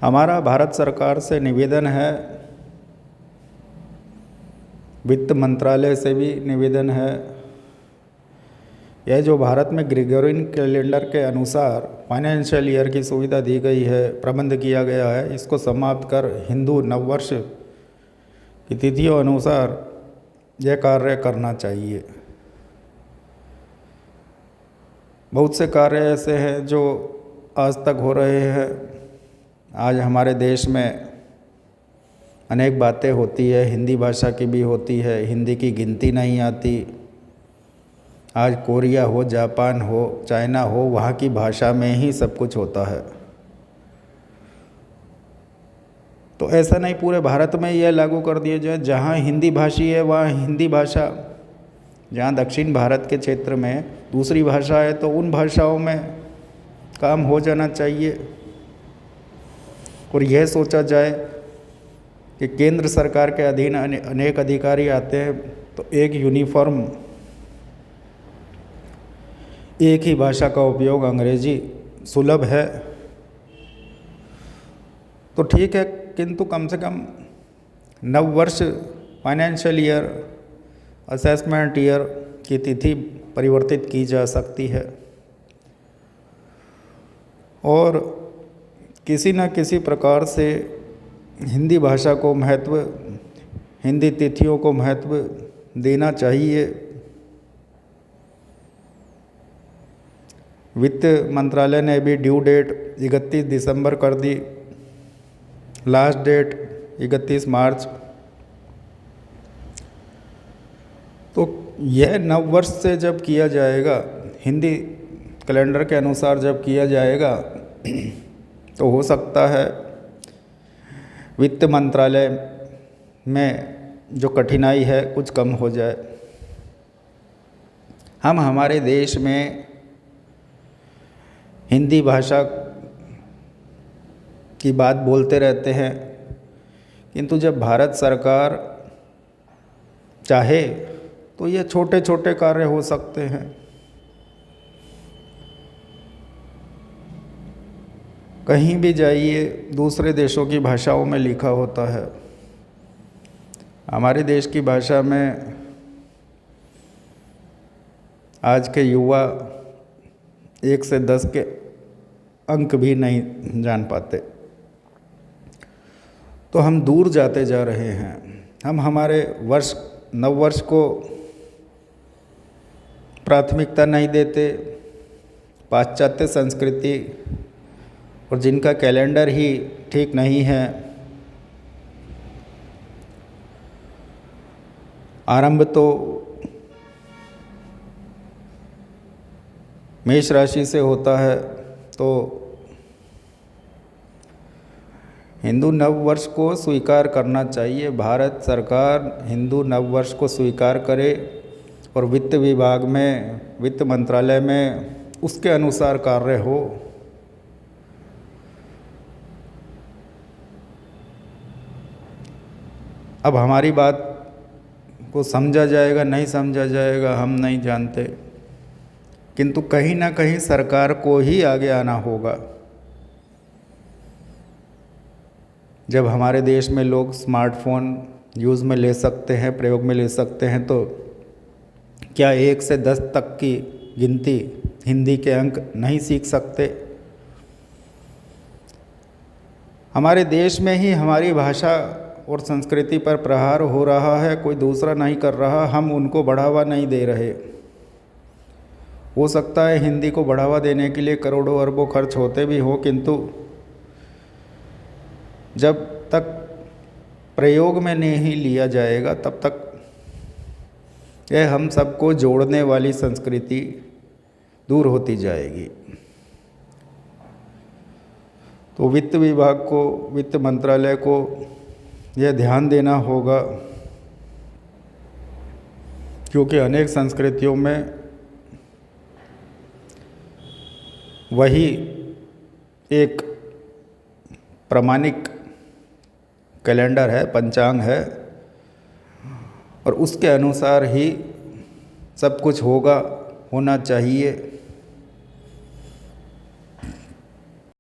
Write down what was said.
हमारा भारत सरकार से निवेदन है, वित्त मंत्रालय से भी निवेदन है, यह जो भारत में ग्रेगोरियन कैलेंडर के अनुसार फाइनेंशियल ईयर की सुविधा दी गई है, प्रबंध किया गया है, इसको समाप्त कर हिंदू नववर्ष की तिथियों अनुसार यह कार्य करना चाहिए। बहुत से कार्य ऐसे हैं जो आज तक हो रहे हैं। आज हमारे देश में अनेक बातें होती है, हिंदी भाषा की भी होती है, हिंदी की गिनती नहीं आती। आज कोरिया हो, जापान हो, चाइना हो, वहाँ की भाषा में ही सब कुछ होता है। तो ऐसा नहीं पूरे भारत में यह लागू कर दिया जाए, जहाँ हिंदी भाषी है वहाँ हिंदी भाषा, जहाँ दक्षिण भारत के क्षेत्र में दूसरी भाषा है तो उन भाषाओं में काम हो जाना चाहिए। और यह सोचा जाए कि केंद्र सरकार के अधीन अनेक अधिकारी आते हैं तो एक यूनिफॉर्म, एक ही भाषा का उपयोग, अंग्रेजी सुलभ है तो ठीक है, किंतु कम से कम नववर्ष, फाइनेंशियल ईयर, असेसमेंट ईयर की तिथि परिवर्तित की जा सकती है और किसी न किसी प्रकार से हिंदी भाषा को महत्व, हिंदी तिथियों को महत्व देना चाहिए। वित्त मंत्रालय ने भी ड्यू डेट 31 दिसंबर कर दी, लास्ट डेट 31 मार्च। तो यह नववर्ष से जब किया जाएगा, हिंदी कैलेंडर के अनुसार जब किया जाएगा तो हो सकता है वित्त मंत्रालय में जो कठिनाई है कुछ कम हो जाए। हम हमारे देश में हिंदी भाषा की बात बोलते रहते हैं, किंतु जब भारत सरकार चाहे तो ये छोटे छोटे कार्य हो सकते हैं। कहीं भी जाइए दूसरे देशों की भाषाओं में लिखा होता है, हमारे देश की भाषा में आज के युवा 1 से 10 के अंक भी नहीं जान पाते। तो हम दूर जाते जा रहे हैं। हम हमारे नववर्ष को प्राथमिकता नहीं देते। पाश्चात्य संस्कृति और जिनका कैलेंडर ही ठीक नहीं है, आरंभ तो मेष राशि से होता है, तो हिंदू नववर्ष को स्वीकार करना चाहिए। भारत सरकार हिंदू नववर्ष को स्वीकार करे और वित्त विभाग में, वित्त मंत्रालय में उसके अनुसार कार्य हो। अब हमारी बात को समझा जाएगा नहीं समझा जाएगा हम नहीं जानते, किंतु कहीं ना कहीं सरकार को ही आगे आना होगा। जब हमारे देश में लोग स्मार्टफोन यूज़ में ले सकते हैं, प्रयोग में ले सकते हैं, तो क्या 1 से 10 तक की गिनती, हिंदी के अंक नहीं सीख सकते? हमारे देश में ही हमारी भाषा और संस्कृति पर प्रहार हो रहा है, कोई दूसरा नहीं कर रहा, हम उनको बढ़ावा नहीं दे रहे। हो सकता है हिंदी को बढ़ावा देने के लिए करोड़ों अरबों खर्च होते भी हो, किंतु जब तक प्रयोग में नहीं लिया जाएगा तब तक यह हम सबको जोड़ने वाली संस्कृति दूर होती जाएगी। तो वित्त विभाग को, वित्त मंत्रालय को यह ध्यान देना होगा, क्योंकि अनेक संस्कृतियों में वही एक प्रामाणिक कैलेंडर है, पंचांग है, और उसके अनुसार ही सब कुछ होना चाहिए।